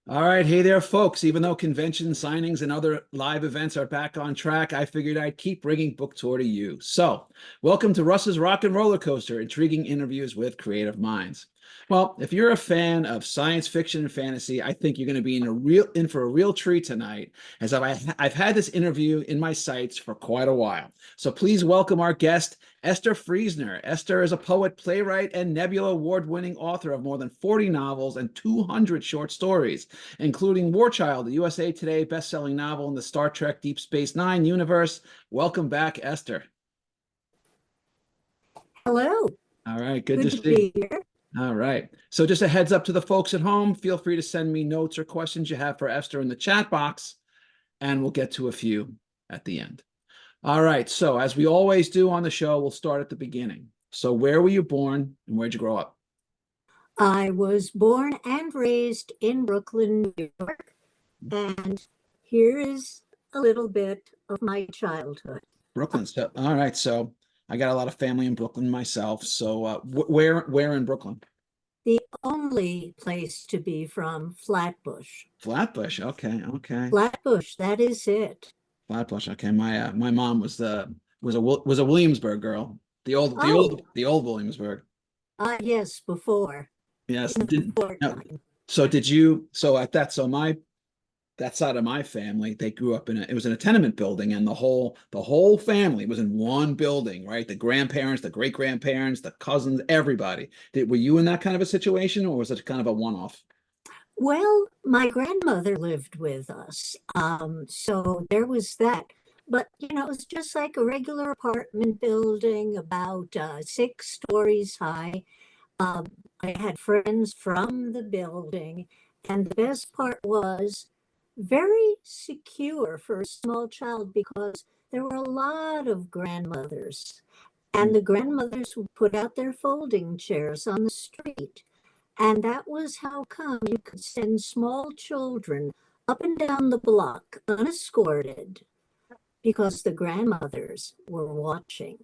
All right, hey there, folks. Even though convention signings and other live events are back on track, I figured I'd keep bringing book tour to you. So, welcome to Russ's Rockin' Rollercoaster, intriguing interviews with creative minds. Well, if you're a fan of science fiction and fantasy, I think you're going to be in for a real treat tonight, as I've had this interview in my sights for quite a while. So please welcome our guest, ESTHER FRIESNER. ESTHER is a poet, playwright, and Nebula award-winning author of more than 40 novels and 200 short stories, including War Child, the USA Today best-selling novel in the Star Trek Deep Space Nine universe. Welcome back, ESTHER. Hello. All right, good Good to to see be here. All right. So just a heads up to the folks at home, feel free to send me notes or questions you have for Esther in the chat box, and we'll get to a few at the end. All right. So as we always do on the show, we'll start at the beginning. So where were you born and where'd you grow up? I was born and raised in Brooklyn, New York, and here is a little bit of my childhood. Brooklyn. So, all right. So I got a lot of family in Brooklyn myself. So where in Brooklyn? The only place to be from, Flatbush. Flatbush. Okay. Okay. Flatbush, that is it. Flatbush. Okay. My mom was a Williamsburg girl. Oh, The old Williamsburg. yes, before. Yes. In the before No, time. so did you, so at that, so my, that side of my family, they grew up it was in a tenement building, and the whole family was in one building, right? The grandparents, the great grandparents, the cousins, everybody. Were you in that kind of a situation, or was it kind of a one-off? Well, my grandmother lived with us, so there was that. But, it was just like a regular apartment building, about 6 stories high. Um, I had friends from the building, and the best part was very secure for a small child because there were a lot of grandmothers, and the grandmothers would put out their folding chairs on the street. And that was how come you could send small children up and down the block unescorted because the grandmothers were watching.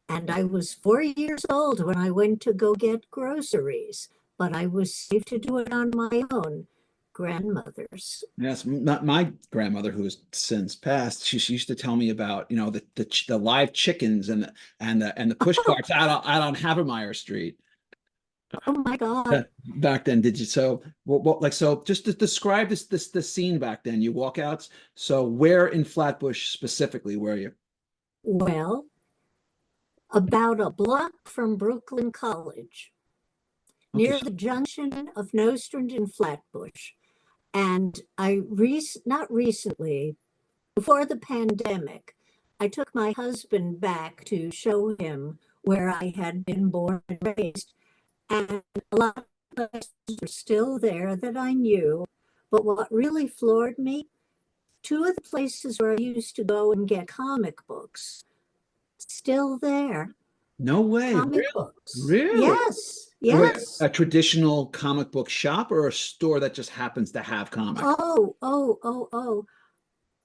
And I was 4 years old when I went to go get groceries, but I was safe to do it on my own. Grandmothers. Yes, not my grandmother, who has since passed. She used to tell me about, the live chickens and the push Oh, carts out on Havermeyer Street. oh my God. Back then, did you? So what like, so just to describe the scene back then, you walk out. So where in Flatbush specifically were you? Well, about a block from Brooklyn College, Okay. near the junction of Nostrand and Flatbush. And not recently, before the pandemic, I took my husband back to show him where I had been born and raised. And a lot of places were still there that I knew. But what really floored me, two of the places where I used to go and get comic books, still there. No way. Comic Really? books. Really? Yes, Wait, yes. a traditional comic book shop or a store that just happens to have comics? Oh.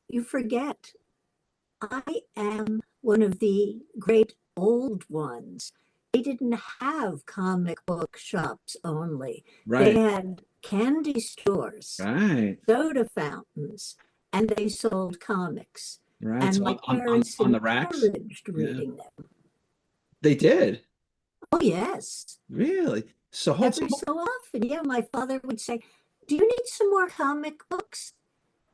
You forget. I am one of the great old ones. They didn't have comic book shops only. They Right. had candy stores, Right. soda fountains, and they sold comics. Right. And So my on parents on the racks? encouraged Yeah. reading them. They did. Oh, yes. Really? So hold Every so often. Yeah, my father would say, "Do you need some more comic books?"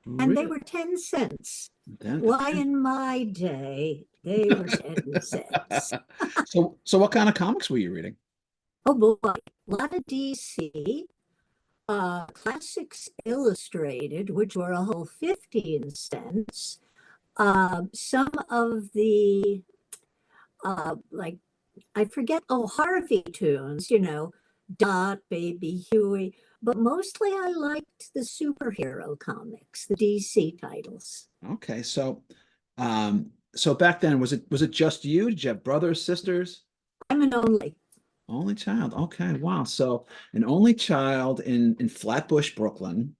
And they really? were 10 cents. Then Why, in my day, they were 10 cents. so what kind of comics were you reading? Oh boy, a lot of DC, Classics Illustrated, which were a whole 15 cents. Some of the, like, I forget, Harvey tunes, Dot, Baby Huey. But mostly I liked the superhero comics, the DC titles. Okay, so back then, was it just you? Did you have brothers, sisters? I'm an only. Only child. Okay, wow. So an only child in Flatbush, Brooklyn.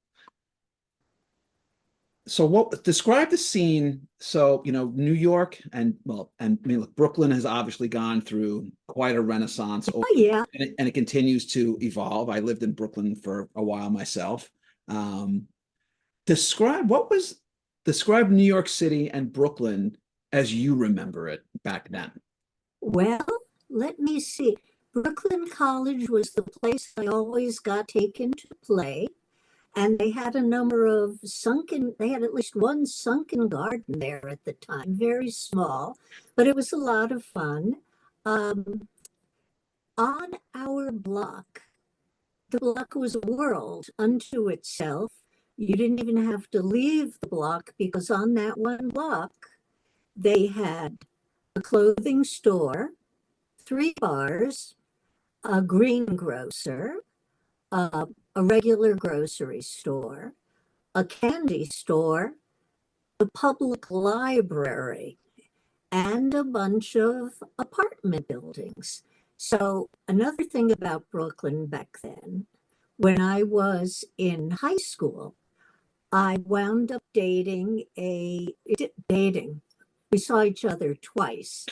So what describe the scene? So, New York and I mean, look, Brooklyn has obviously gone through quite a renaissance, Oh, yeah. and it continues to evolve. I lived in Brooklyn for a while myself. Um, describe New York City and Brooklyn as you remember it back then. Well, let me see. Brooklyn College was the place I always got taken to play. And they had a number of they had at least one sunken garden there at the time, very small, but it was a lot of fun. Um, on our block, the block was a world unto itself. You didn't even have to leave the block because on that one block, they had a clothing store, three bars, a greengrocer, a regular grocery store, a candy store, the public library, and a bunch of apartment buildings. So, another thing about Brooklyn back then, when I was in high school, I wound up dating. We saw each other twice,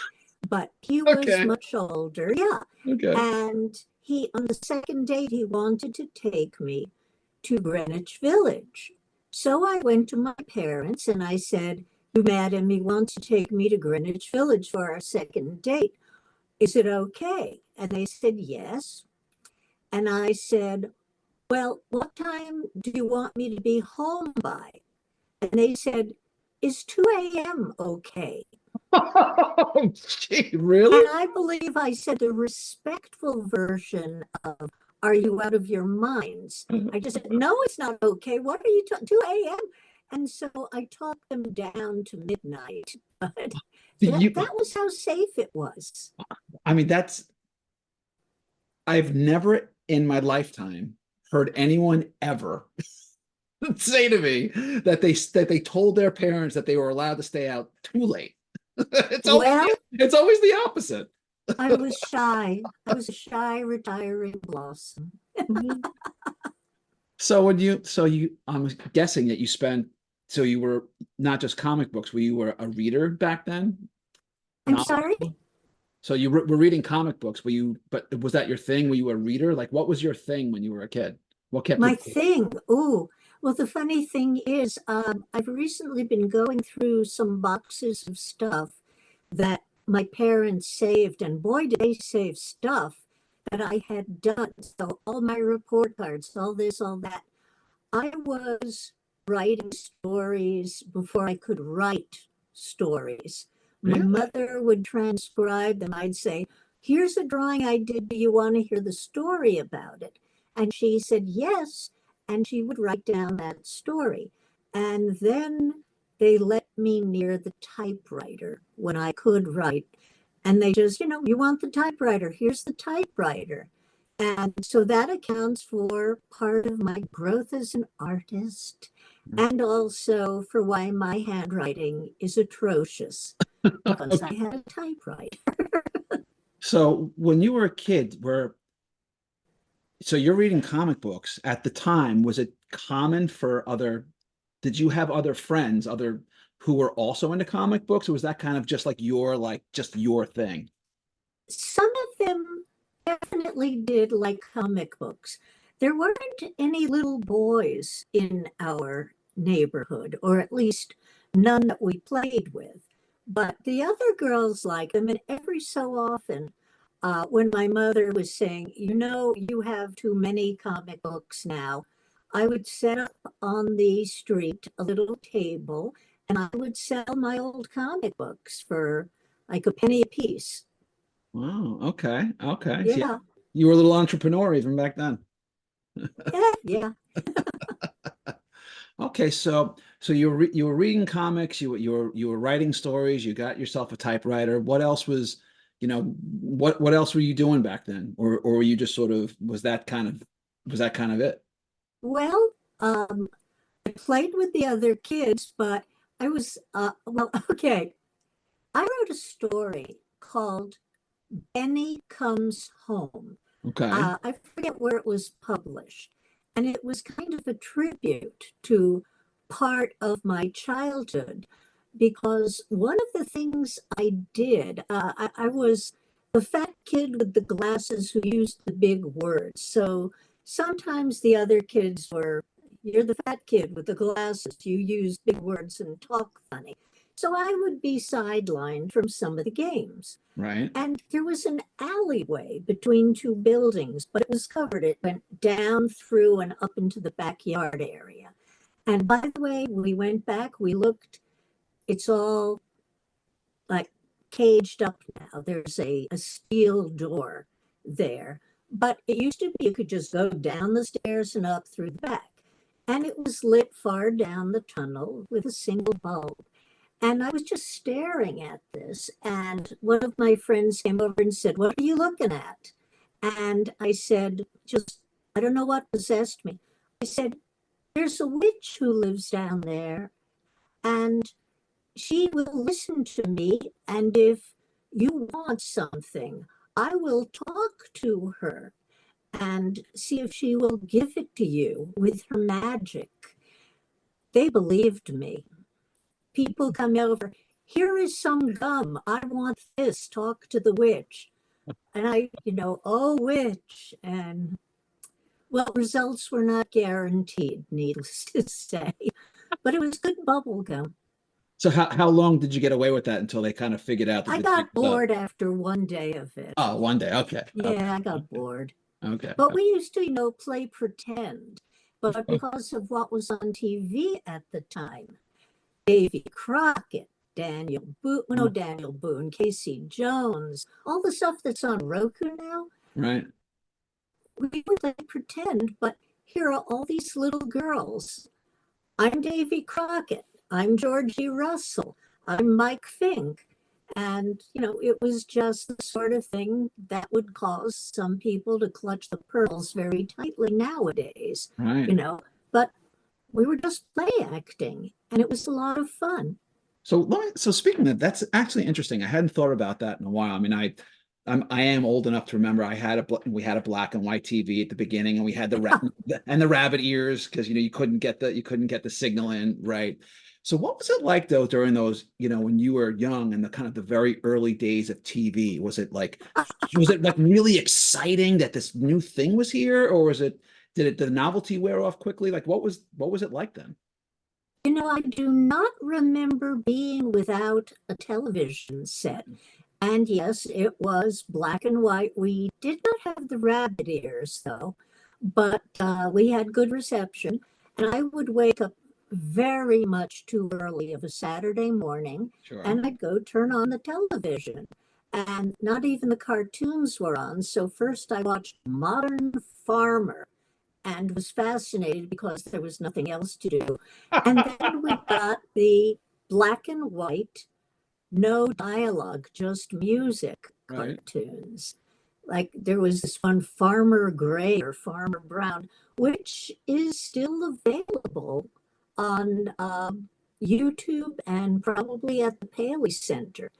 but he was Okay. much older. Yeah. Okay. And on the second date, he wanted to take me to Greenwich Village. So I went to my parents and I said, "You mad at me want to take me to Greenwich Village for our second date. Is it okay?" And they said, "Yes." And I said, "Well, what time do you want me to be home by?" And they said, "Is 2 a.m. okay?" Oh, gee, really? And I believe I said the respectful version of, "Are you out of your minds?" I just said, "No, it's not okay. What are you talking, 2 a.m.?" And so I talked them down to midnight. But You, that was how safe it was. I mean, I've never in my lifetime heard anyone ever say to me that they told their parents that they were allowed to stay out too late. Well, It's always the opposite. I was shy. I was a shy, retiring blossom. I'm guessing that so you were not just comic books, were you were a reader back then? I'm Novel. sorry? So you were reading comic books, but was that your thing? Were you a reader? Like, what was your thing when you were a kid? What kept My you? thing. Oh, well, the funny thing is, I've recently been going through some boxes of stuff that my parents saved, and boy, did they save stuff that I had done. So all my report cards, all this, all that. I was writing stories before I could write stories. My Really? mother would transcribe them. I'd say, "Here's a drawing I did. Do you want to hear the story about it?" And she said, "Yes." And she would write down that story. And then they let me near the typewriter when I could write. And they just, "You want the typewriter? Here's the typewriter." And so that accounts for part of my growth as an artist and also for why my handwriting is atrocious because I had a typewriter. So when you were a kid, so you're reading comic books at the time, was it common for did you have other friends, who were also into comic books, or was that kind of just just your thing? Some of them definitely did like comic books. There weren't any little boys in our neighborhood, or at least none that we played with. But the other girls liked them, and every so often, when my mother was saying, "You have too many comic books now," I would set up on the street a little table and I would sell my old comic books for like a penny a piece. Wow. Okay. Okay. So, yeah, Yeah, you were a little entrepreneur even back then. yeah, yeah. Okay. So you were reading comics. You were writing stories. You got yourself a typewriter. What else what else were you doing back then? Or were you just sort of was that kind of it? Well, I played with the other kids, but well, okay. I wrote a story called Benny Comes Home. Okay. I forget where it was published. And it was kind of a tribute to part of my childhood because one of the things I did, I was the fat kid with the glasses who used the big words. So sometimes the other kids were, You're the fat kid with the glasses. You use big words and talk funny. So I would be sidelined from some of the games. Right. And there was an alleyway between two buildings, but it was covered. It went down through and up into the backyard area. And by the way, we went back, we looked, it's all like caged up now. There's a steel door there. But it used to be you could just go down the stairs and up through the back. And it was lit far down the tunnel with a single bulb. And I was just staring at this. And one of my friends came over and said, "What are you looking at?" And I said, just, I don't know what possessed me. I said, "There's a witch who lives down there, and she will listen to me. And if you want something, I will talk to her and see if she will give it to you with her magic." They believed me. People come over, "Here is some gum. I want this. Talk to the witch." And I, oh, witch. And well, results were not guaranteed, needless to say, but it was good bubble gum. So how long did you get away with that until they kind of figured out that I you got picked it up? bored after one day of it. Oh, one day. Okay. Yeah, I got Okay. bored. Okay. But we used to, play pretend. But because of what was on TV at the time, Davy Crockett, Daniel Boone, Casey Jones, all the stuff that's on Roku now, Right. we would play pretend, but here are all these little girls. I'm Davy Crockett. I'm Georgie Russell. I'm Mike Fink. And, it was just the sort of thing that would cause some people to clutch the pearls very tightly nowadays, Right. But we were just play acting, and it was a lot of fun. So speaking of, that's actually interesting. I hadn't thought about that in a while. I mean, I am old enough to remember we had a black and white TV at the beginning, and we had the rabbit ears because you couldn't get the signal in, right? So what was it like though during those, when you were young and the kind of the very early days of TV? Was it like really exciting that this new thing was here, or did the novelty wear off quickly? Like what was it like then? I do not remember being without a television set. And yes, it was black and white. We did not have the rabbit ears, though, but we had good reception. And I would wake up very much too early of a Saturday morning, Sure. and I'd go turn on the television. And not even the cartoons were on. So first I watched Modern Farmer and was fascinated because there was nothing else to do. And then we got the black and white, no dialogue, just music Right. cartoons. Like there was this one, Farmer Gray or Farmer Brown, which is still available on YouTube and probably at the Paley Center.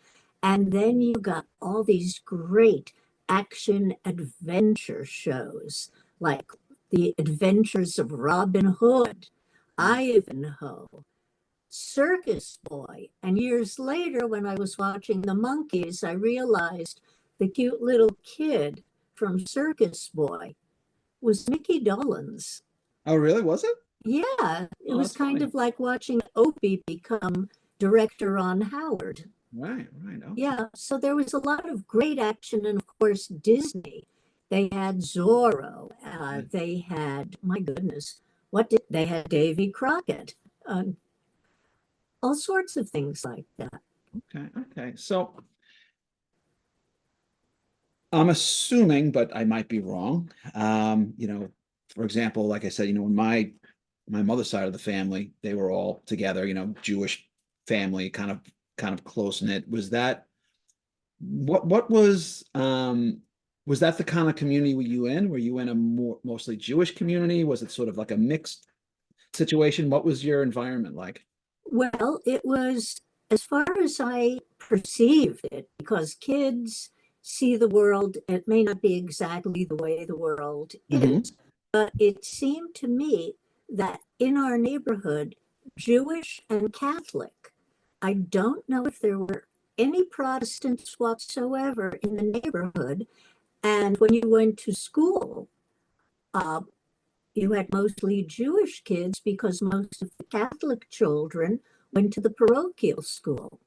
And then you got all these great action adventure shows like The Adventures of Robin Hood, Ivanhoe, Circus Boy. And years later, when I was watching The Monkees, I realized the cute little kid from Circus Boy was Mickey Dolenz. Oh, really? Was it? Yeah, it Oh, was that's kind funny. of like watching Opie become director on Howard. Right, right. Okay. Yeah, so there was a lot of great action, and of course, Disney. They had Zorro. They had, my goodness, what did they had? Davy Crockett. Uh, all sorts of things like that. Okay, okay. So I'm assuming, but I might be wrong. For example, like I said, when my mother's side of the family, they were all together, Jewish family, kind of close knit. Was that the kind of community were you in? Were you in a mostly Jewish community? Was it sort of like a mixed situation? What was your environment like? Well, it was, as far as I perceived it, because kids see the world, it may not be exactly the way the world Hmm. is, but it seemed to me that in our neighborhood, Jewish and Catholic, I don't know if there were any Protestants whatsoever in the neighborhood. And when you went to school, uh, you had mostly Jewish kids because most of the Catholic children went to the parochial school.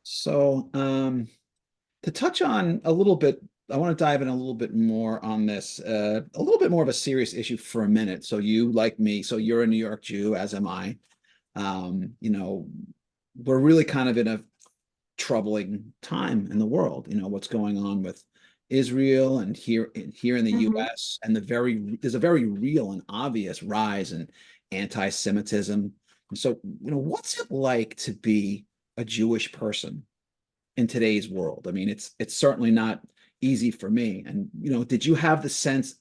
So, to touch on a little bit, I want to dive in a little bit more on this, a little bit more of a serious issue for a minute. So you, like me, so you're a New York Jew, as am I. You know, we're really kind of in a troubling time in the world. You know, what's going on with Israel and here in the US, and there's a very real and obvious rise in anti-Semitism. So, you know, what's it like to be a Jewish person in today's world? I mean, it's certainly not easy for me. And, you know, did you have the sense,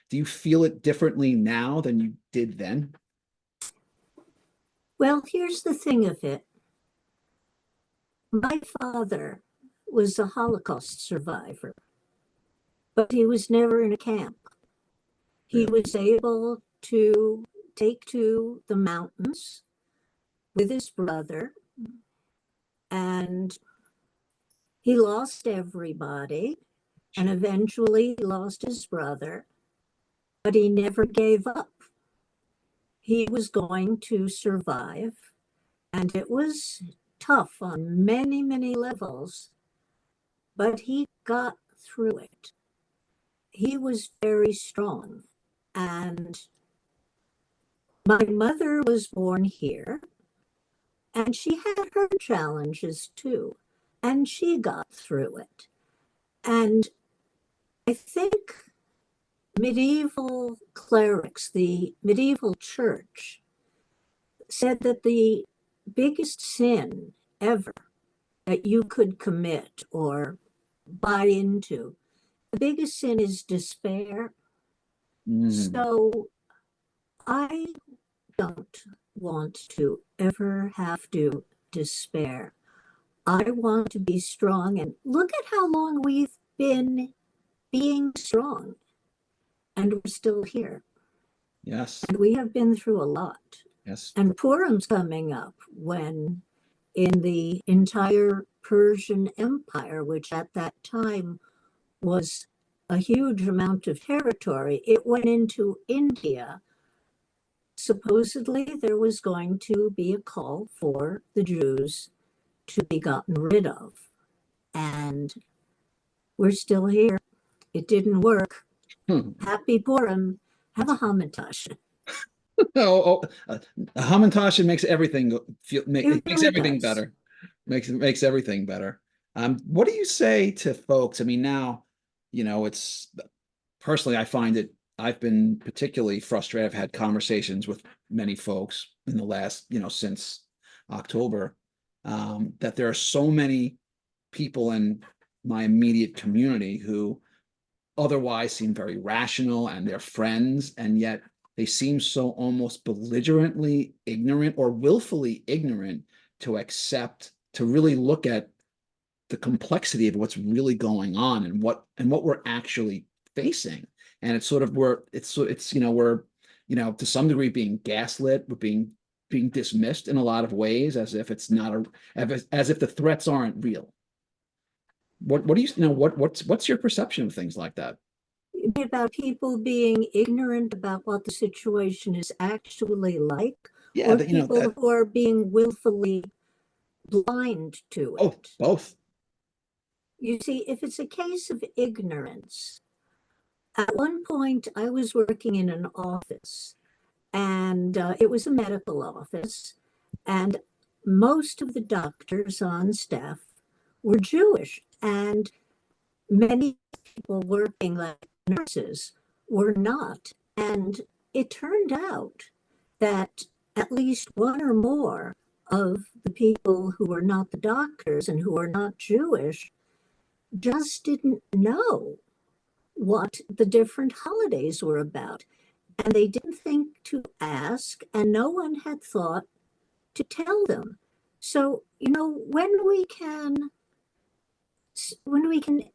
do you feel it differently now than you did then? Well, here's the thing of it. My father was a Holocaust survivor, but he was never in a camp. He was able to take to the mountains with his brother, and he lost everybody, and eventually he lost his brother, but he never gave up. He was going to survive, and it was tough on many, many levels, but he got through it. He was very strong. And my mother was born here, and she had her challenges too, and she got through it. And I think medieval clerics, the medieval church, said that the biggest sin ever that you could commit or buy into, the biggest sin is despair. So I don't want to ever have to despair. I want to be strong. And look at how long we've been being strong, and we're still here. Yes. And we have been through a lot. Yes. And Purim's coming up, when in the entire Persian Empire, which at that time was a huge amount of territory, it went into India. Supposedly there was going to be a call for the Jews to be gotten rid of. And we're still here. It didn't work. Happy Purim. Have a hamantash. A hamantash makes everything It makes really everything does. better. Makes everything better. What do you say to folks? I mean, now, you know, it's personally, I find it, I've been particularly frustrated. I've had conversations with many folks in the last, you know, since October, that there are so many people in my immediate community who otherwise seem very rational and they're friends, and yet they seem so almost belligerently ignorant or willfully ignorant to accept, to really look at the complexity of what's really going on and what we're actually facing. And it's sort of it's you know, we're, you know, to some degree being gaslit, we're being dismissed in a lot of ways as if it's not as if the threats aren't real. What do you know? What's your perception of things like that? About people being ignorant about what the situation is actually like, Yeah, or that, you know, people that, who are being willfully blind to oh, it. both. You see, if it's a case of ignorance, at one point I was working in an office, and it was a medical office, and most of the doctors on staff were Jewish, and many people working like nurses were not. And it turned out that at least one or more of the people who were not the doctors and who were not Jewish just didn't know what the different holidays were about. And they didn't think to ask, and no one had thought to tell them. So, you know, when we can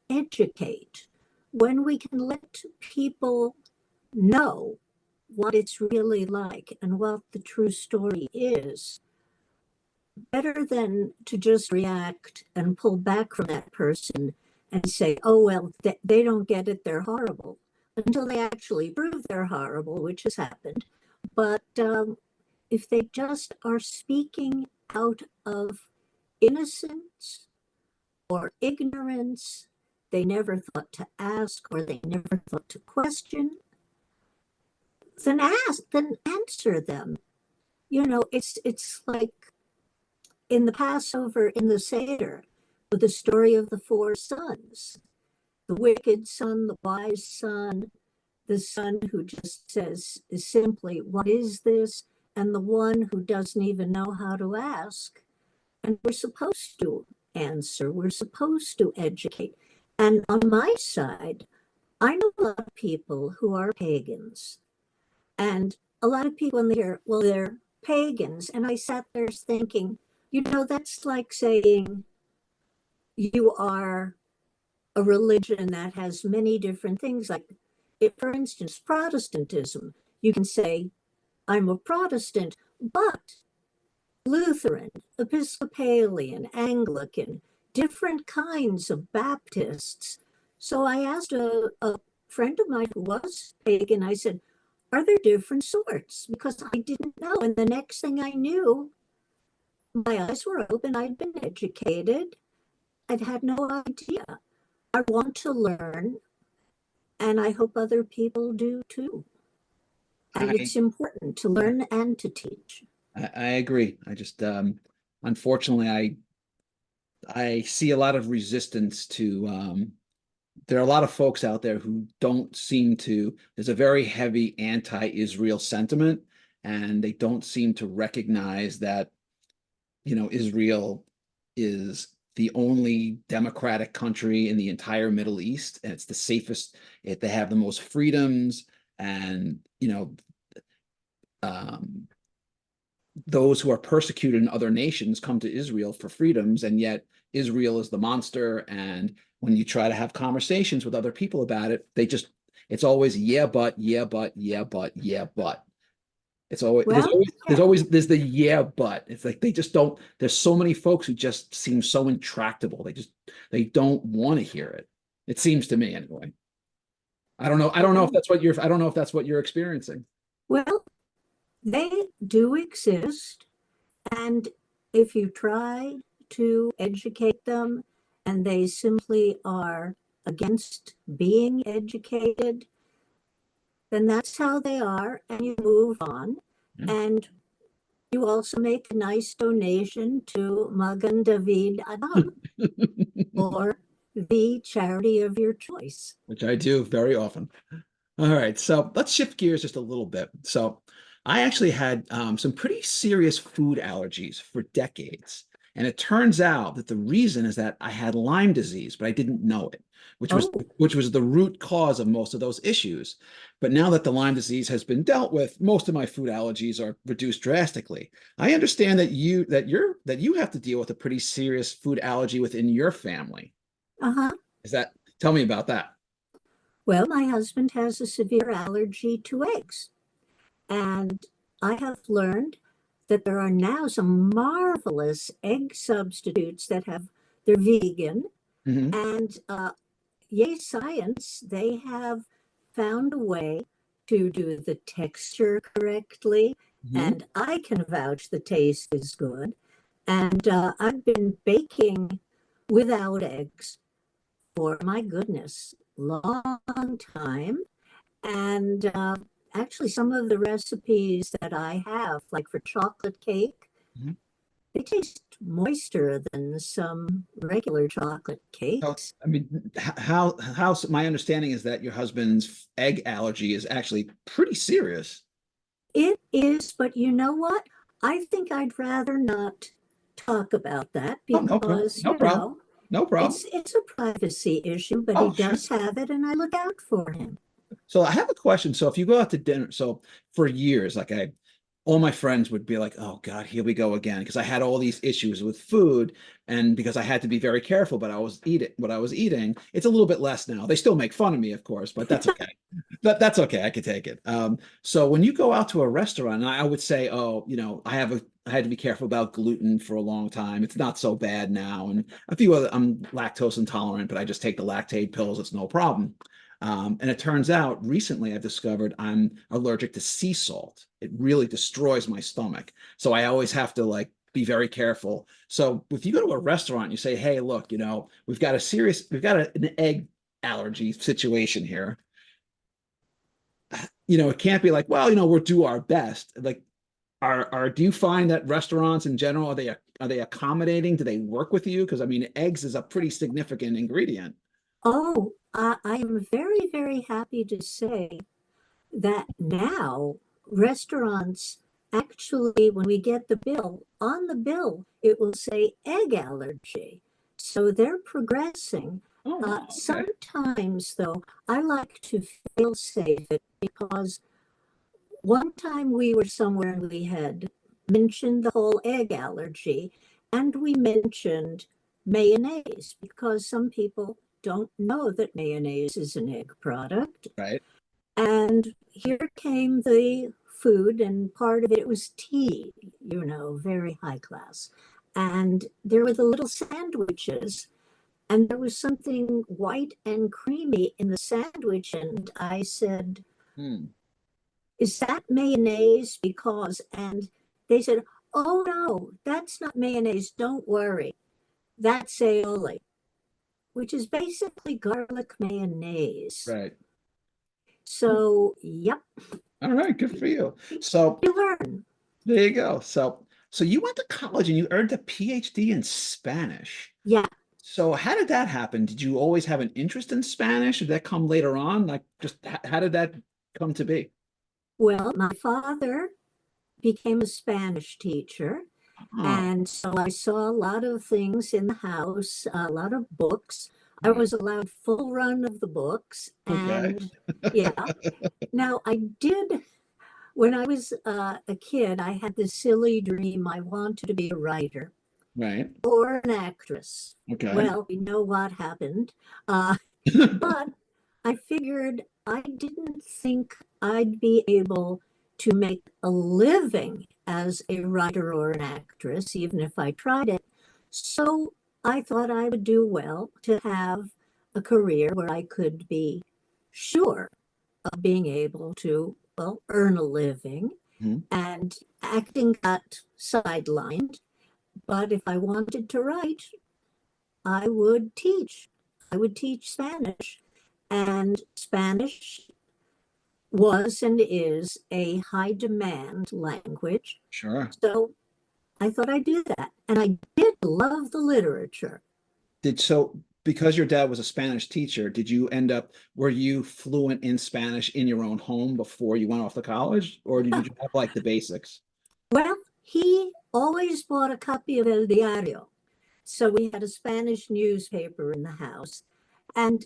educate, when we can let people know what it's really like and what the true story is, better than to just react and pull back from that person and say, oh, well, they don't get it, they're horrible. until they actually prove they're horrible, which has happened. But if they just are speaking out of innocence or ignorance, they never thought to ask or they never thought to question, then answer them. You know, it's like in the Passover in the Seder, with the story of the four sons, the wicked son, the wise son, the son who just says is simply, "What is this?" and the one who doesn't even know how to ask. And we're supposed to answer, we're supposed to educate. And on my side, I know a lot of people who are pagans. And a lot of people in there, well, they're pagans. And I sat there thinking, you know, that's like saying you are a religion that has many different things. Like, if, for instance, Protestantism, you can say, I'm a Protestant, but Lutheran, Episcopalian, Anglican, different kinds of Baptists. So I asked a friend of mine who was pagan, I said, are there different sorts? Because I didn't know. And the next thing I knew, my eyes were open. I'd been educated. I'd had no idea. I want to learn, and I hope other people do too. And it's important to learn and to teach. I agree. I just unfortunately I see a lot of resistance to there are a lot of folks out there who don't seem to, there's a very heavy anti-Israel sentiment, and they don't seem to recognize that, you know, Israel is the only democratic country in the entire Middle East, and it's the safest. They have the most freedoms, and you know, those who are persecuted in other nations come to Israel for freedoms, and yet Israel is the monster. And when you try to have conversations with other people about it, it's always yeah, but, yeah, but, yeah, but, yeah, but. It's always, Well, there's the yeah, but. It's like they just don't, there's so many folks who just seem so intractable. They don't want to hear it. It seems to me anyway. I don't know if that's what you're experiencing. Well, they do exist. And if you try to educate them and they simply are against being educated, then that's how they are, and you move on. Yeah. And you also make a nice donation to Magen David Adam or the charity of your choice. Which I do very often. All right, so let's shift gears just a little bit. So I actually had some pretty serious food allergies for decades. And it turns out that the reason is that I had Lyme disease, but I didn't know it, which was the root cause of most of those issues. But now that the Lyme disease has been dealt with, most of my food allergies are reduced drastically. I understand that you have to deal with a pretty serious food allergy within your family. Uh-huh. Tell me about that. Well, my husband has a severe allergy to eggs. And I have learned that there are now some marvelous egg substitutes they're vegan. Mm-hmm. And yay, science, they have found a way to do the texture correctly. Mm-hmm. And I can vouch the taste is good. And I've been baking without eggs for, my goodness, long time. And actually, some of the recipes that I have, like for chocolate cake, Mm-hmm. they taste moister than some regular chocolate cakes. I mean, how my understanding is that your husband's egg allergy is actually pretty serious. It is, but you know what? I think I'd rather not talk about that Oh, no problem. because, No problem. No problem. it's a privacy issue, but he Oh, sure. does have it, and I look out for him. So I have a question. So if you go out to dinner, so for years, all my friends would be like, "Oh God, here we go again," because I had all these issues with food, and because I had to be very careful. But I was eating what I was eating. It's a little bit less now. They still make fun of me, of course, but that's okay. That's okay. I could take it. So when you go out to a restaurant, and I would say, "Oh, you know, I had to be careful about gluten for a long time. It's not so bad now, and a few other. I'm lactose intolerant, but I just take the lactate pills. It's no problem." And it turns out recently I've discovered I'm allergic to sea salt. It really destroys my stomach. So I always have to like be very careful. So if you go to a restaurant, you say, hey, look, we've got an egg allergy situation here. It can't be like, well, we'll do our best. Like, do you find that restaurants in general, are they accommodating? Do they work with you? Because I mean, eggs is a pretty significant ingredient. Oh, I am very, very happy to say that now restaurants actually, when we get the bill, on the bill, it will say egg allergy. So they're progressing. Oh, wow. Okay. Sometimes, though, I like to fail safe it because one time we were somewhere and we had mentioned the whole egg allergy, and we mentioned mayonnaise because some people don't know that mayonnaise is an egg product. Right. And here came the food, and part of it was tea, very high class. And there were the little sandwiches, and there was something white and creamy in the sandwich. And I said, Hmm. is that mayonnaise? And they said, oh no, that's not mayonnaise. Don't worry. That's aioli, which is basically garlic mayonnaise. Right. So, yep, All right. Good for you. So you learn. there you go. So you went to college and you earned a PhD in Spanish. Yeah. So how did that happen? Did you always have an interest in Spanish? Did that come later on? Like, just how did that come to be? Well, my father became a Spanish teacher. Oh, And so I saw a lot of things in the house, a lot of books. I right. was allowed full run of the books. Okay. And yeah, now I did, when I was a kid, I had this silly dream. I wanted to be a writer Right. or an actress. Okay. Well, we know what happened. Uh, but I figured I didn't think I'd be able to make a living as a writer or an actress, even if I tried it. So I thought I would do well to have a career where I could be sure of being able to, well, earn a living. Mhm. And acting got sidelined. But if I wanted to write, I would teach. I would teach Spanish. And Spanish was and is a high demand language. Sure. So I thought I'd do that. And I did love the literature. Because your dad was a Spanish teacher, were you fluent in Spanish in your own home before you went off to college, or did you just have like the basics? Well, he always bought a copy of El Diario. So we had a Spanish newspaper in the house. And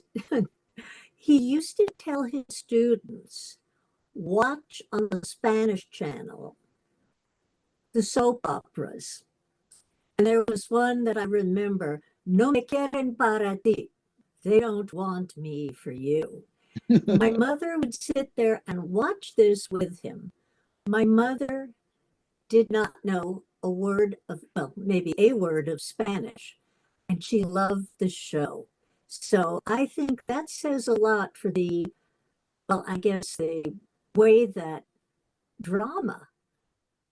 he used to tell his students, watch on the Spanish channel the soap operas. And there was one that I remember, No me quieren para ti. They don't want me for you. My mother would sit there and watch this with him. My mother did not know a word of, well, maybe a word of Spanish, and she loved the show. So I think that says a lot for well, I guess the way that drama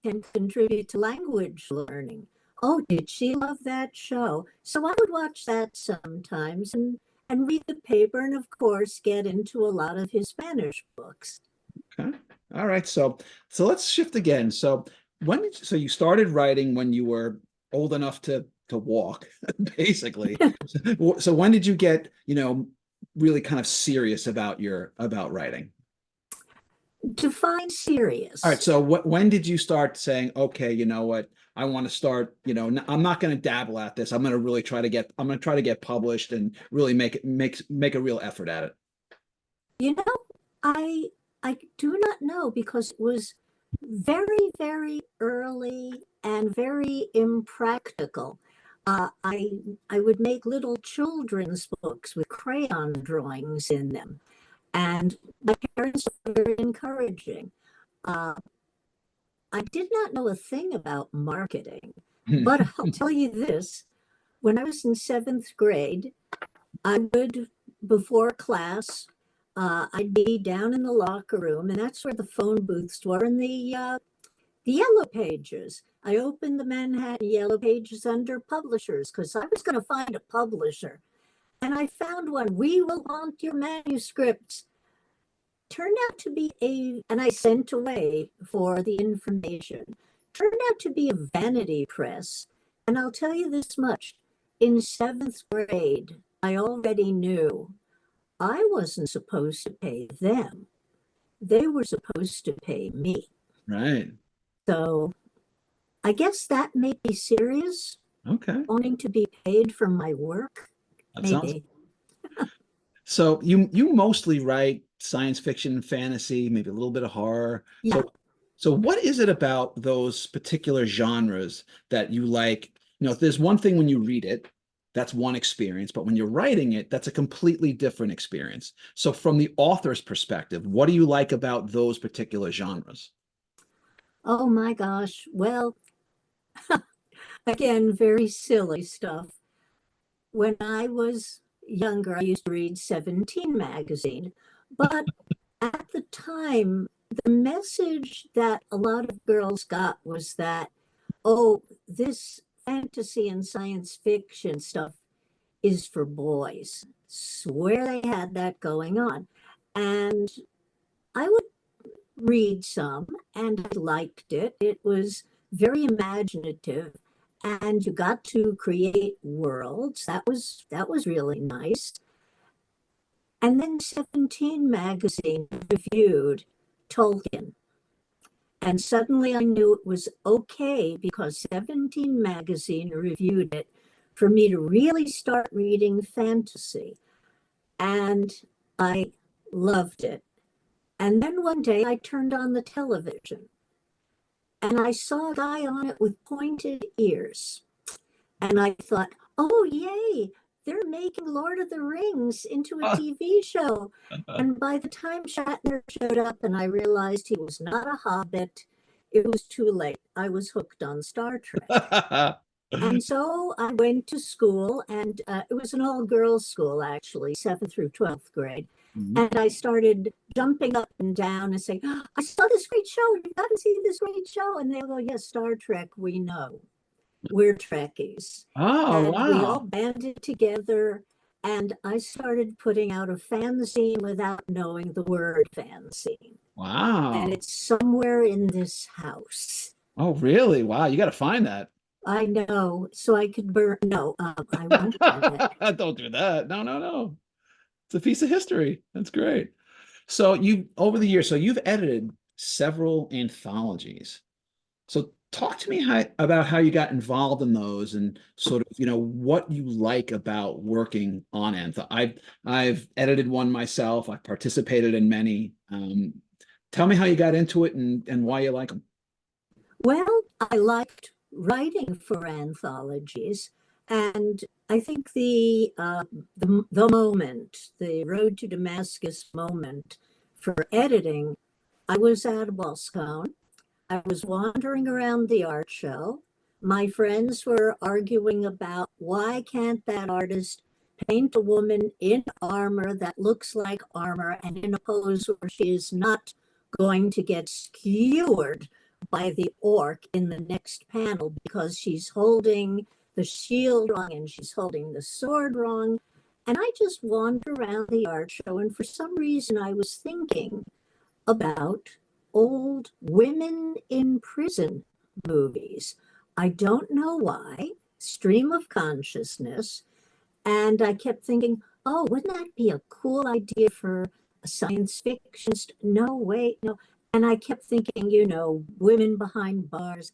can contribute to language learning. Oh, did she love that show? So I would watch that sometimes and read the paper and of course get into a lot of his Spanish books. Okay. All right. So let's shift again. So you started writing when you were old enough to walk, basically. So when did you get, really kind of serious about writing? Define All right. serious. So when did you start saying, okay, you know what? I want to start, I'm not going to dabble at this. I'm going to try to get published and really make a real effort at it. You know, I I do not know because it was very, very early and very impractical. I would make little children's books with crayon drawings in them, and my parents were very encouraging. Uh, I did not know a thing about marketing, but I'll tell you this: when I was in seventh grade, I would, before class, I'd be down in the locker room, and that's where the phone booths were, and the yellow pages. I opened the Manhattan yellow pages under publishers because I was going to find a publisher. And I found one. We will want your manuscripts. Turned out to be and I sent away for the information. Turned out to be a vanity press. And I'll tell you this much, in seventh grade, I already knew I wasn't supposed to pay them. They were supposed to pay me. Right. So I guess that may be serious, Okay. wanting to be paid for my work. That sounds. Maybe. So you mostly write science fiction, fantasy, maybe a little bit of horror. Yeah. So what is it about those particular genres that you like? You know, if there's one thing when you read it, that's one experience, but when you're writing it, that's a completely different experience. So from the author's perspective, what do you like about those particular genres? Oh my gosh. Well, again, very silly stuff. When I was younger, I used to read 17 magazine, but at the time, the message that a lot of girls got was that, oh, this fantasy and science fiction stuff is for boys. Swear they had that going on. And I would read some and I liked it. It was very imaginative and you got to create worlds. That was really nice. And then 17 magazine reviewed Tolkien. And suddenly I knew it was okay because 17 magazine reviewed it for me to really start reading fantasy. And I loved it. And then one day I turned on the television and I saw a guy on it with pointed ears. And I thought, oh, yay, they're making Lord of the Rings into a TV show. And by the time Shatner showed up and I realized he was not a hobbit, it was too late. I was hooked on Star Trek. And so I went to school, and it was an all-girls school, actually, 7th through 12th grade. Mhm. And I started jumping up and down and saying, oh, I saw this great show. You've got to see this great show. And they'll go, yes, Star Trek, we know. We're Trekkies. Oh, And we all wow. banded together. And I started putting out a fanzine without knowing the word fanzine. And Wow. it's somewhere in this house. Oh, really? Wow. You got to find that. I know, so I could burn. No, I won't burn it. Don't do that. No, no, no. It's a piece of history. That's great. So you over the years, so you've edited several anthologies. So talk to me about how you got involved in those and sort of, what you like about working on I've edited one myself. I've participated in many. Tell me how you got into it and why you like them. Well, I liked writing for anthologies, and I think the moment, the Road to Damascus moment for editing, I was at Boscone. I was wandering around the art show. My friends were arguing about why can't that artist paint a woman in armor that looks like armor and in a pose where she is not going to get skewered by the orc in the next panel because she's holding the shield wrong and she's holding the sword wrong. And I just wandered around the art show, and for some reason I was thinking about old women in prison movies. I don't know why, stream of consciousness. And I kept thinking, oh, wouldn't that be a cool idea for a science fiction? No, wait, no. And I kept thinking, women behind bars,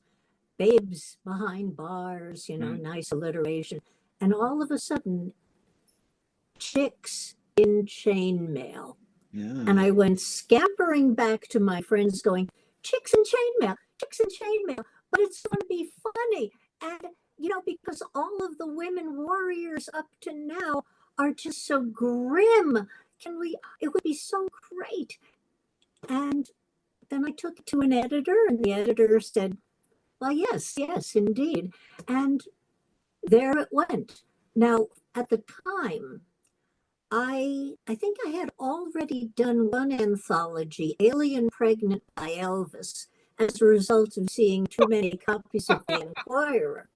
babes behind bars, Right. nice alliteration. And all of a sudden, chicks in chainmail. And Yeah. I went scampering back to my friends going, chicks in chainmail, chicks in chainmail, but it's going to be funny. And, because all of the women warriors up to now are just so grim. It would be so great. And then I took it to an editor, and the editor said, well, yes, yes, indeed. And there it went. Now, at the time, I think I had already done one anthology, Alien Pregnant by Elvis, as a result of seeing too many copies of The Enquirer.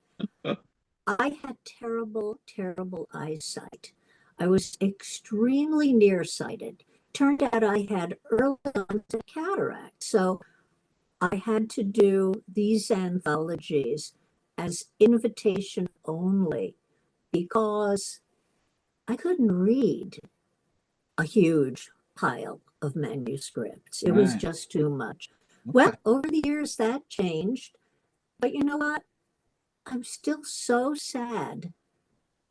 I had terrible, terrible eyesight. I was extremely nearsighted. Turned out I had early onset cataract. So I had to do these anthologies as invitation only because I couldn't read a huge pile of manuscripts. It was Right. just too much. Okay. Well, over the years that changed. But you know what? I'm still so sad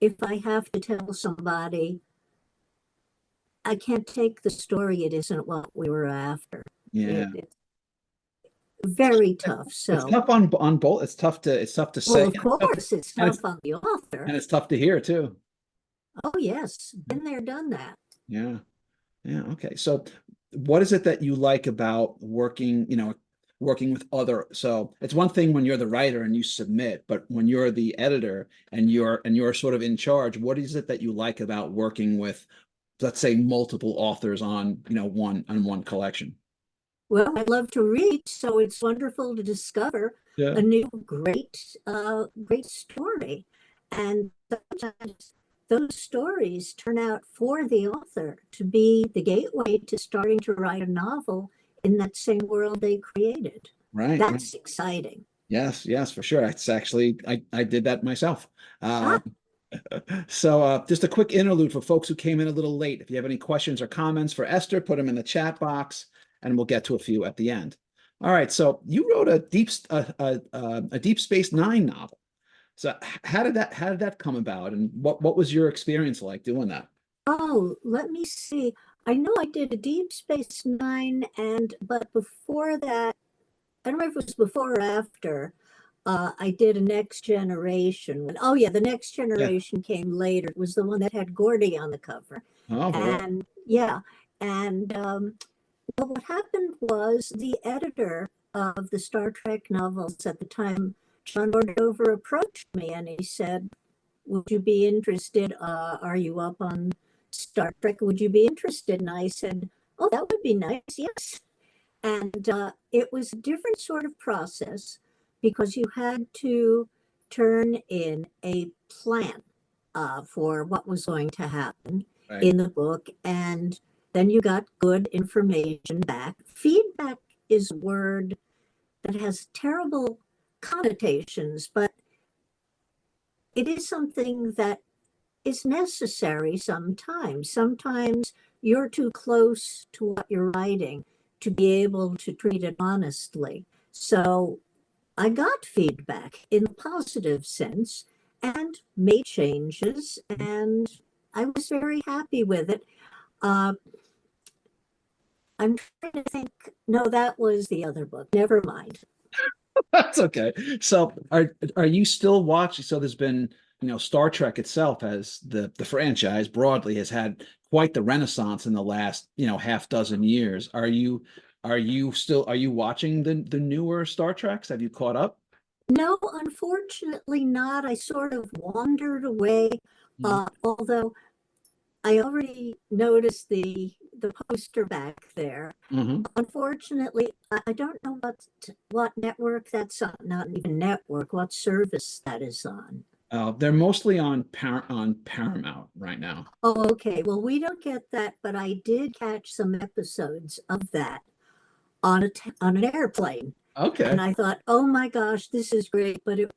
if I have to tell somebody I can't take the story, it isn't what we were after. Yeah. It's very tough. It's So, tough on both. It's tough to well, say, of course, it's and it's tough on the author. and it's tough to hear too. Oh, yes, been there, done that. Yeah. Yeah. Okay. So what is it that you like about working with other? So it's one thing when you're the writer and you submit, but when you're the editor and you're sort of in charge, what is it that you like about working with, let's say, multiple authors on, one collection? Well, I love to read, so it's wonderful to discover Yeah. a new great story. And sometimes those stories turn out for the author to be the gateway to starting to write a novel in that same world they created. Right. Right. That's exciting. Yes. Yes, for sure. It's actually, I did that myself. Ah, So just a quick interlude for folks who came in a little late. If you have any questions or comments for Esther, put them in the chat box and we'll get to a few at the end. All right. So you wrote a Deep Space Nine novel. So how did that come about and what was your experience like doing that? oh, let me see. I know I did a Deep Space Nine, but before that, I don't know if it was before or after. I did a Next Generation. Oh yeah, the Next Yeah. Generation came later. It was the one that had Gordy on the cover, Oh, really? and yeah, and well, what happened was the editor of the Star Trek novels at the time, John Ordover, approached me and he said, "Would you be interested? Are you up on Star Trek? Would you be interested?" And I said, "Oh, that would be nice. Yes." And it was a different sort of process because you had to turn in a plan for what was going to happen Right. in the book. And then you got good information back. Feedback is a word that has terrible connotations, but it is something that is necessary sometimes. Sometimes you're too close to what you're writing to be able to treat it honestly. So I got feedback in a positive sense and made changes, and I was very happy with it. Uh, I'm trying to think. No, that was the other book. Never mind. That's okay. So are you still watching? So there's been, Star Trek itself as the franchise broadly has had quite the renaissance in the last, half dozen years. Are you watching the newer Star Treks? Have you caught up? No, unfortunately not. I sort of wandered away, although I already noticed the poster back there. Mm-hmm. Unfortunately, I don't know what network that's on. Not even network. What service that is on? They're mostly on Paramount right now. Oh, okay. Well, we don't get that, but I did catch some episodes of that on an airplane, and Okay. I thought, oh my gosh, this is great, but it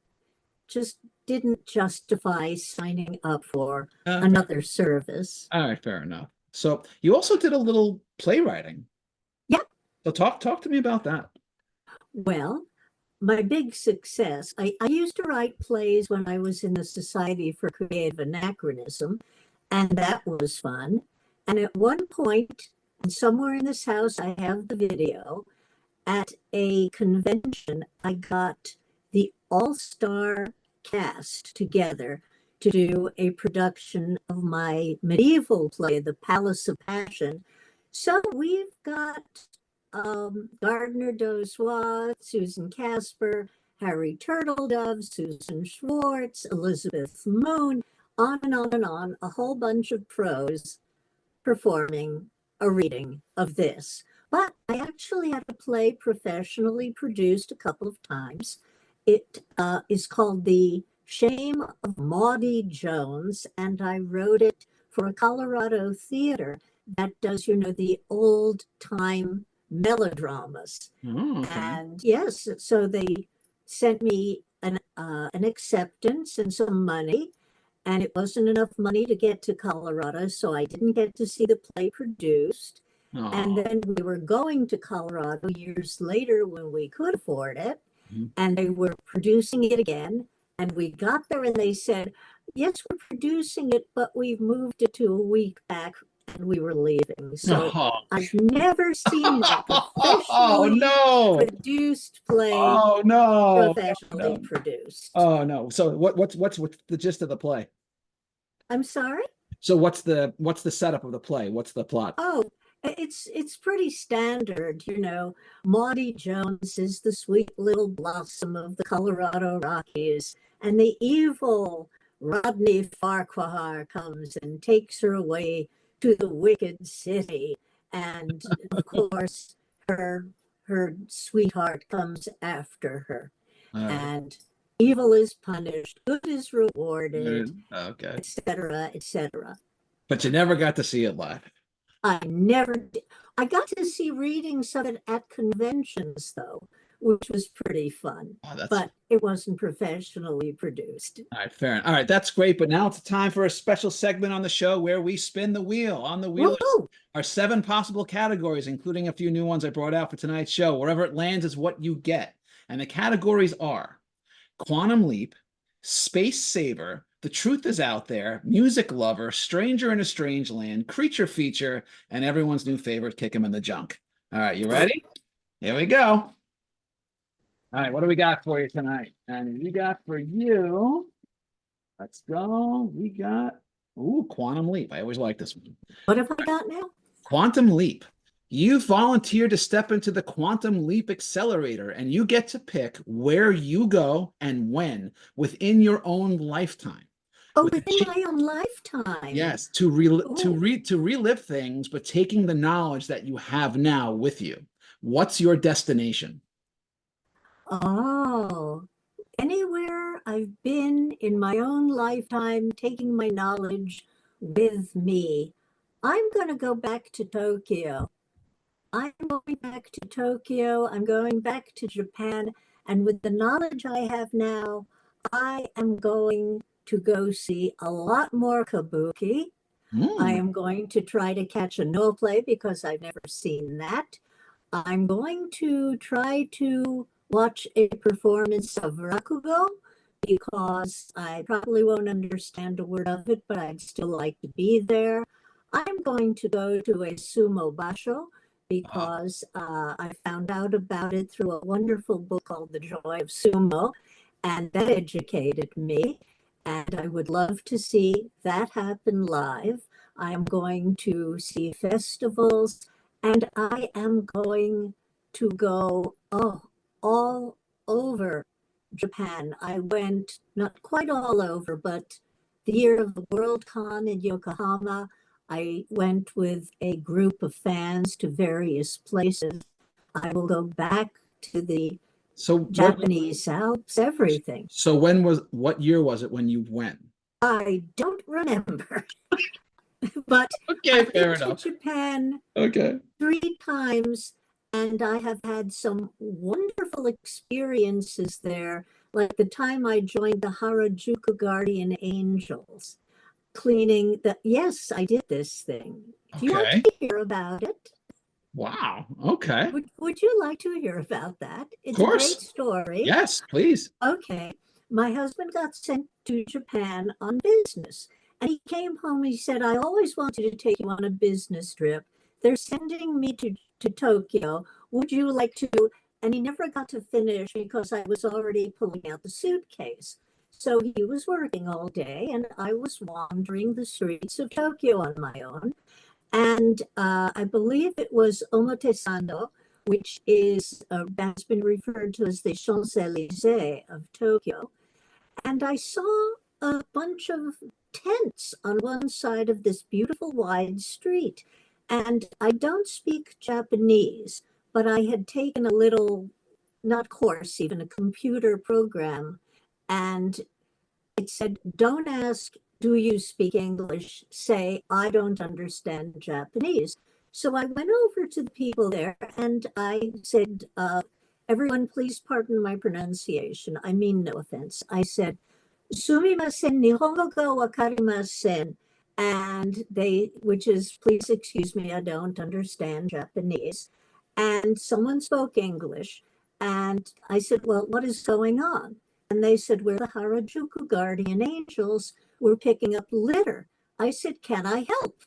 just didn't justify signing up for Okay. another service. All right, fair enough. So you also did a little playwriting. Yep. So talk to me about that. Well, my big success, I used to write plays when I was in the Society for Creative Anachronism, and that was fun. And at one point, and somewhere in this house, I have the video, at a convention, I got the all-star cast together to do a production of my medieval play, The Palace of Passion. So we've got Gardner Dozois, Susan Casper, Harry Turtledove, Susan Schwartz, Elizabeth Moon, on and on and on, a whole bunch of pros. performing a reading of this. But I actually had a play professionally produced a couple of times. It is called The Shame of Maudie Jones, and I wrote it for a Colorado theater that does, the old time melodramas. Oh, okay. And yes, so they sent me an acceptance and some money, and it wasn't enough money to get to Colorado, so I didn't get to see the play produced. And Oh. then we were going to Colorado years later when we could afford it, and they were producing it again. And we got there and they said, yes, we're producing it, but we've moved it to a week back, and we were leaving. So Oh. I've never seen my Oh professionally no! produced play Oh no! professionally No. produced. Oh no! So what's the gist of the play? I'm sorry? So what's the setup of the play? What's the plot? Oh, it's pretty standard, Maudie Jones is the sweet little blossom of the Colorado Rockies, and the evil Rodney Farquhar comes and takes her away to the wicked city. And of course, her sweetheart comes after her. All right. And evil is punished, good is rewarded, Okay. etc., etc. But you never got to see it live. I never did. I got to see readings of it at conventions, though, which was pretty fun. Oh, but it wasn't professionally produced. All right, fair enough. All right, that's great. But now it's time for a special segment on the show where we spin the wheel. On the wheel are 7 possible categories, including a few new ones I brought out for tonight's show. Wherever it lands is what you get. And the categories are Quantum Leap, Space Saver, The Truth Is Out There, Music Lover, Stranger in a Strange Land, Creature Feature, and everyone's new favorite, Kick 'em in the Junk. All right, you ready? Here we go. All right, what do we got for you tonight? And we got for you, let's go. We got, Quantum Leap. I always like this one. What have I got now? Quantum Leap. You volunteer to step into the Quantum Leap Accelerator, and you get to pick where you go and when within your own lifetime. Oh, within my own lifetime. Yes, to relive things, but taking the knowledge that you have now with you. What's your destination? Oh, anywhere I've been in my own lifetime, taking my knowledge with me. I'm going to go back to Tokyo. I'm going back to Tokyo. I'm going back to Japan. And with the knowledge I have now, I am going to go see a lot more kabuki. I am going to try to catch a no play because I've never seen that. I'm going to try to watch a performance of Rakugo because I probably won't understand a word of it, but I'd still like to be there. I'm going to go to a sumo basho because I found out about it through a wonderful book called The Joy of Sumo, and that educated me. And I would love to see that happen live. I am going to see festivals, and I am going to go all over Japan. I went not quite all over, but the year of the Worldcon in Yokohama, I went with a group of fans to various places. I will go back to the Japanese Alps, everything. So what year was it when you went? I don't remember. But okay, I've been to Japan 3 times, and I have had some wonderful experiences there, like the time I joined the Harajuku Guardian Angels, cleaning the, yes, I did this thing. Do you want to hear about it? Wow. Okay. Would you like to hear about that? It's of course. A great story. Yes, please. Okay. My husband got sent to Japan on business. And he came home, he said, I always wanted to take you on a business trip. They're sending me to Tokyo. Would you like to? And he never got to finish because I was already pulling out the suitcase. So he was working all day, and I was wandering the streets of Tokyo on my own. And I believe it was Omotesando, which has been referred to as the Champs-Élysées of Tokyo. And I saw a bunch of tents on one side of this beautiful wide street. And I don't speak Japanese, but I had taken a little, not course, even a computer program. And it said, don't ask, do you speak English? Say, I don't understand Japanese. So I went over to the people there and I said, everyone, please pardon my pronunciation. I mean no offense. I said, Sumimasen, Nihongo ga wakarimasen. And they, which is, please excuse me, I don't understand Japanese. And someone spoke English. And I said, well, what is going on? And they said, we're the Harajuku guardian angels. We're picking up litter. I said, can I help?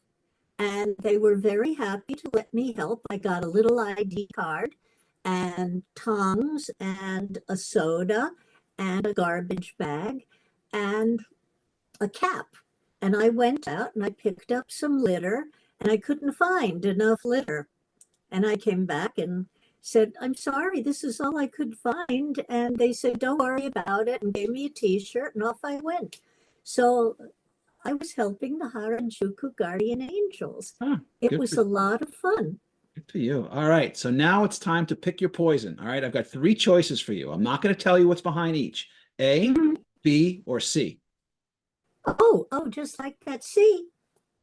And they were very happy to let me help. I got a little ID card and tongs and a soda and a garbage bag and a cap. And I went out and I picked up some litter and I couldn't find enough litter. And I came back and said, I'm sorry, this is all I could find. And they said, don't worry about it, and gave me a t-shirt, and off I went. So I was helping the Harajuku guardian angels. It was a lot of fun. Good for you. All right. So now it's time to pick your poison. All right. I've got 3 choices for you. I'm not going to tell you what's behind each. A, B, or C. Oh, just like that. C.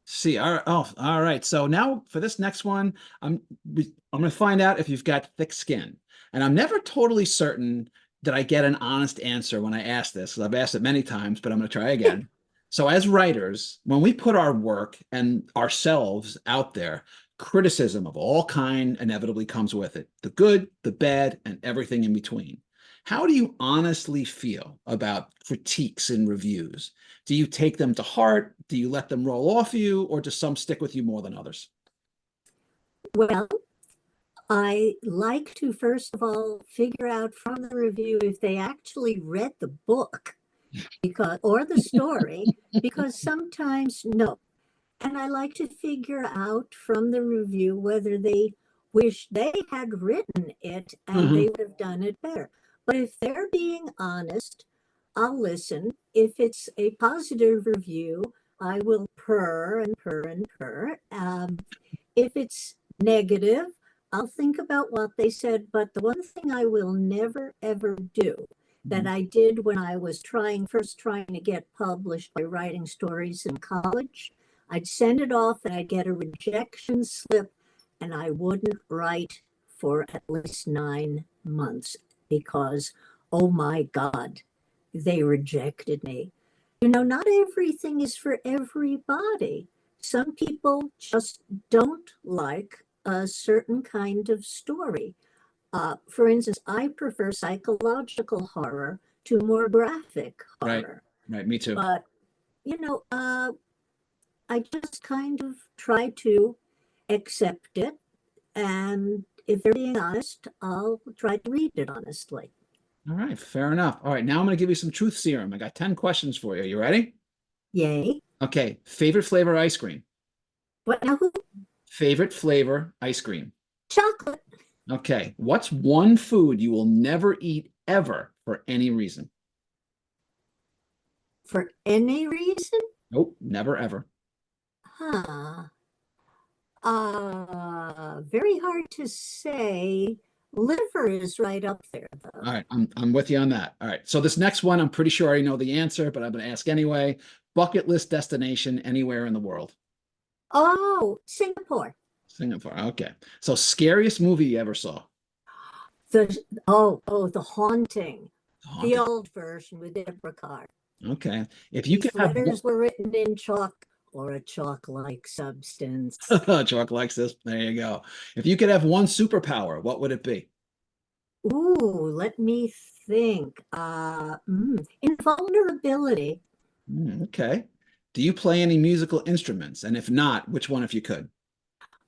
C. All right. So now for this next one, I'm going to find out if you've got thick skin. And I'm never totally certain that I get an honest answer when I ask this, because I've asked it many times, but I'm going to try again. So as writers, when we put our work and ourselves out there, criticism of all kind inevitably comes with it. The good, the bad, and everything in between. How do you honestly feel about critiques and reviews? Do you take them to heart? Do you let them roll off you? Or do some stick with you more than others? Well, I like to, first of all, figure out from the review if they actually read the book or the story, because sometimes no. And I like to figure out from the review whether they wish they had written it and they would have done it better. But if they're being honest, I'll listen. If it's a positive review, I will purr and purr and purr. If it's negative, I'll think about what they said. But the one thing I will never, ever do that I did when I was first trying to get published by writing stories in college, I'd send it off and I'd get a rejection slip, and I wouldn't write for at least 9 months because, oh my God, they rejected me. You know, not everything is for everybody. Some people just don't like a certain kind of story. For instance, I prefer psychological horror to more graphic horror. Right, me too. But, you know, I just kind of try to accept it. And if they're being honest, I'll try to read it honestly. All right, fair enough. All right, now I'm going to give you some truth serum. I got 10 questions for you. You ready? Yay. Okay, favorite flavor ice cream. What now? Favorite flavor ice cream. Chocolate. Okay, what's one food you will never eat ever for any reason? For any reason? Nope, never ever. Huh. Very hard to say. Liver is right up there, though. All right, I'm with you on that. All right, so this next one, I'm pretty sure I already know the answer, but I'm going to ask anyway. Bucket list destination anywhere in the world. Oh, Singapore. Singapore. Okay. So scariest movie you ever saw? The Haunting. The old version with Deborah Carr. Okay. If you These could have letters were written in chalk or a chalk-like substance. chalk likes this. There you go. If you could have one superpower, what would it be? Ooh, let me think. Invulnerability. Okay. Do you play any musical instruments? And if not, which one if you could?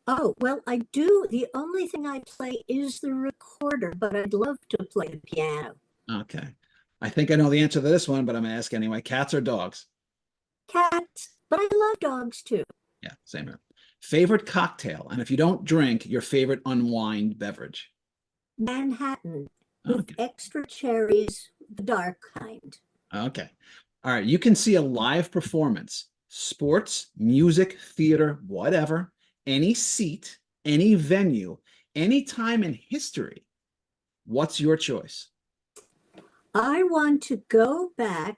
Oh, well, I do. The only thing I play is the recorder, but I'd love to play the piano. Okay. I think I know the answer to this one, but I'm going to ask anyway. Cats or dogs? Cats, but I love dogs too. Yeah, same here. Favorite cocktail? And if you don't drink, your favorite unwind beverage? Manhattan with extra cherries, the dark kind. Okay. All right, you can see a live performance, sports, music, theater, whatever, any seat, any venue, any time in history. What's your choice? I want to go back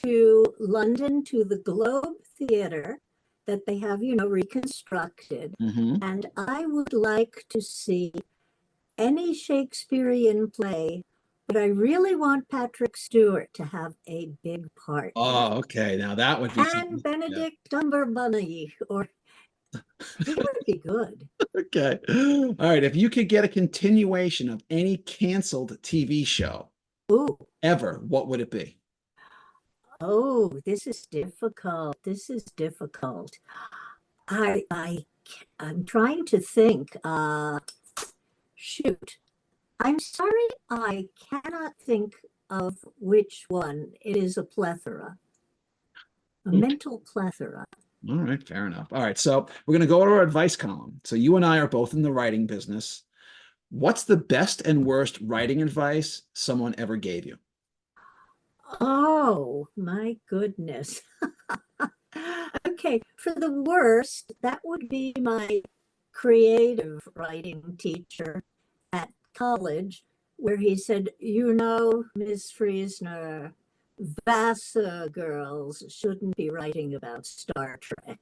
to London to the Globe Theatre that they have, reconstructed. Hmm. And I would like to see any Shakespearean play, but I really want Patrick Stewart to have a big part in it. Oh, okay. Now that would be And something. Yeah. Benedict Cumberbatch, or he would be good. Okay. All right. If you could get a continuation of any canceled TV show Ooh, ever, what would it be? oh, this is difficult. This is difficult. I I'm trying to think. Shoot. I'm sorry, I cannot think of which one. It is a plethora, a Okay. mental plethora. All right. Fair enough. All right. So we're going to go to our advice column. So you and I are both in the writing business. What's the best and worst writing advice someone ever gave you? Oh, my goodness. Okay, for the worst, that would be my creative writing teacher at college, where he said, Miss Friesner, Vasa girls shouldn't be writing about Star Trek.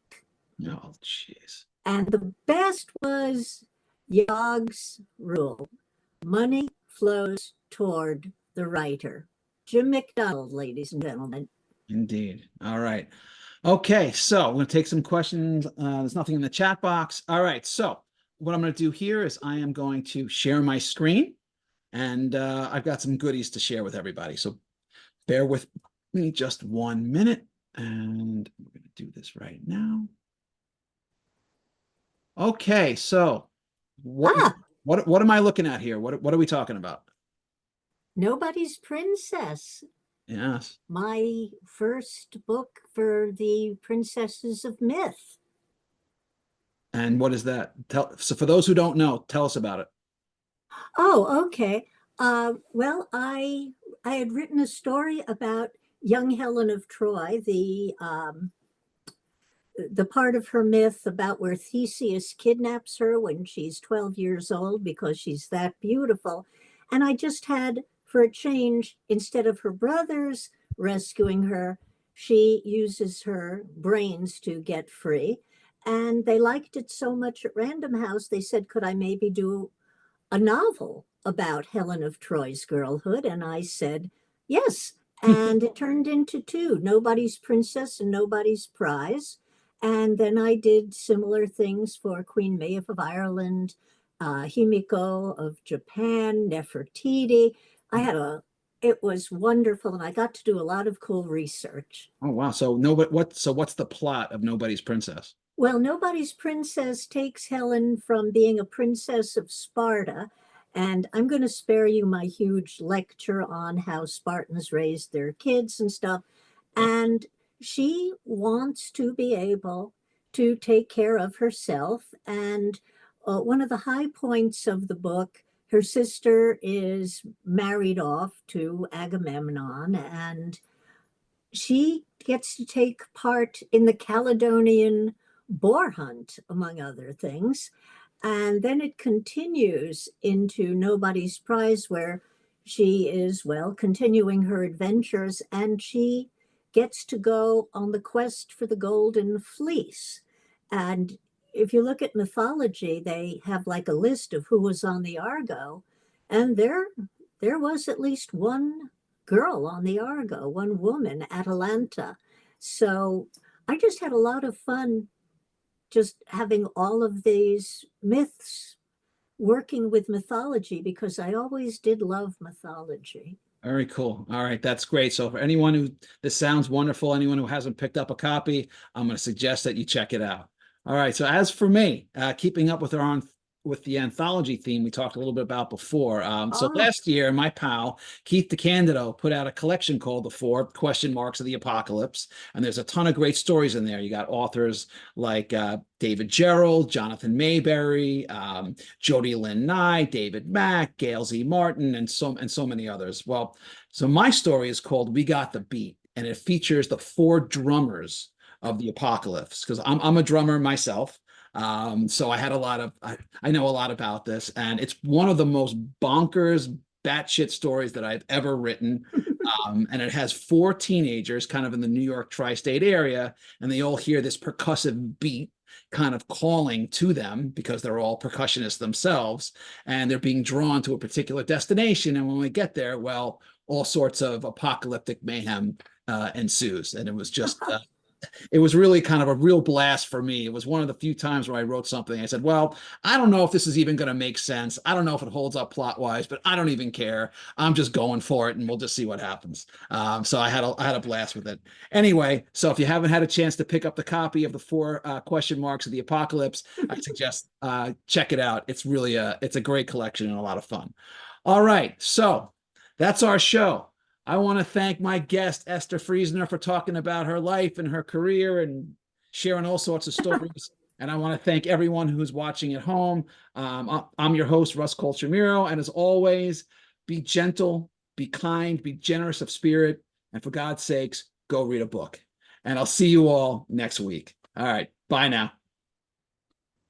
Oh, jeez. And the best was Yogg's rule. Money flows toward the writer. Jim McDonald, ladies and gentlemen. Indeed. All right. Okay. So I'm going to take some questions. There's nothing in the chat box. All right. So what I'm going to do here is I am going to share my screen and I've got some goodies to share with everybody. So bear with me just 1 minute and we're going to do this right now. Okay. So what, Ah, what am I looking at here? What are we talking about? Nobody's Princess. Yes. My first book for the Princesses of Myth. And what is that? So for those who don't know, tell us about it. Oh, okay. Well, I had written a story about young Helen of Troy, the part of her myth about where Theseus kidnaps her when she's 12 years old because she's that beautiful. And I just had, for a change, instead of her brothers rescuing her, she uses her brains to get free. And they liked it so much at Random House, they said, could I maybe do a novel about Helen of Troy's girlhood? And I said, yes. And it turned into two, Nobody's Princess and Nobody's Prize. And then I did similar things for Queen Maeve of Ireland, Himiko of Japan, Nefertiti. It was wonderful. And I got to do a lot of cool research. Oh wow. So nobody so what's the plot of Nobody's Princess? Well, Nobody's Princess takes Helen from being a princess of Sparta. And I'm going to spare you my huge lecture on how Spartans raised their kids and stuff. Yeah. And she wants to be able to take care of herself. And one of the high points of the book, her sister is married off to Agamemnon, and she gets to take part in the Caledonian boar hunt, among other things. And then it continues into Nobody's Prize, where she is, well, continuing her adventures, and she gets to go on the quest for the Golden Fleece. And if you look at mythology, they have like a list of who was on the Argo, and there was at least one girl on the Argo, one woman, Atalanta. So I just had a lot of fun just having all of these myths working with mythology because I always did love mythology. Very cool. All right, that's great. So for anyone who this sounds wonderful, anyone who hasn't picked up a copy, I'm going to suggest that you check it out. All right. So as for me, keeping up with with the anthology theme we talked a little bit about before. So Oh, last year, my pal Keith DeCandido put out a collection called The Four Question Marks of the Apocalypse, and there's a ton of great stories in there. You got authors like David Gerald, Jonathan Mayberry, Jody Lynn Nye, David Mack, Gail Z. Martin, and so many others. Well, so my story is called We Got the Beat. and it features the 4 drummers of the apocalypse, because I'm a drummer myself. So I had a lot of I know a lot about this, and it's one of the most bonkers, batshit stories that I've ever written. And it has 4 teenagers kind of in the New York tri-state area, and they all hear this percussive beat kind of calling to them because they're all percussionists themselves, and they're being drawn to a particular destination. And when we get there, well, all sorts of apocalyptic mayhem ensues. And it was just it was really kind of a real blast for me. It was one of the few times where I wrote something. I said, well, I don't know if this is even going to make sense. I don't know if it holds up plot wise, but I don't even care. I'm just going for it, and we'll just see what happens. So I had a blast with it. Anyway, so if you haven't had a chance to pick up the copy of the 4 question marks of the apocalypse, I suggest check it out. It's really it's a great collection and a lot of fun. All right, so that's our show. I want to thank my guest, Esther Friesner, for talking about her life and her career and sharing all sorts of stories. And I want to thank everyone who's watching at home. I'm your host, Russ Colchamiro. And as always, be gentle, be kind, be generous of spirit. And for God's sakes, go read a book. And I'll see you all next week. All right. Bye now.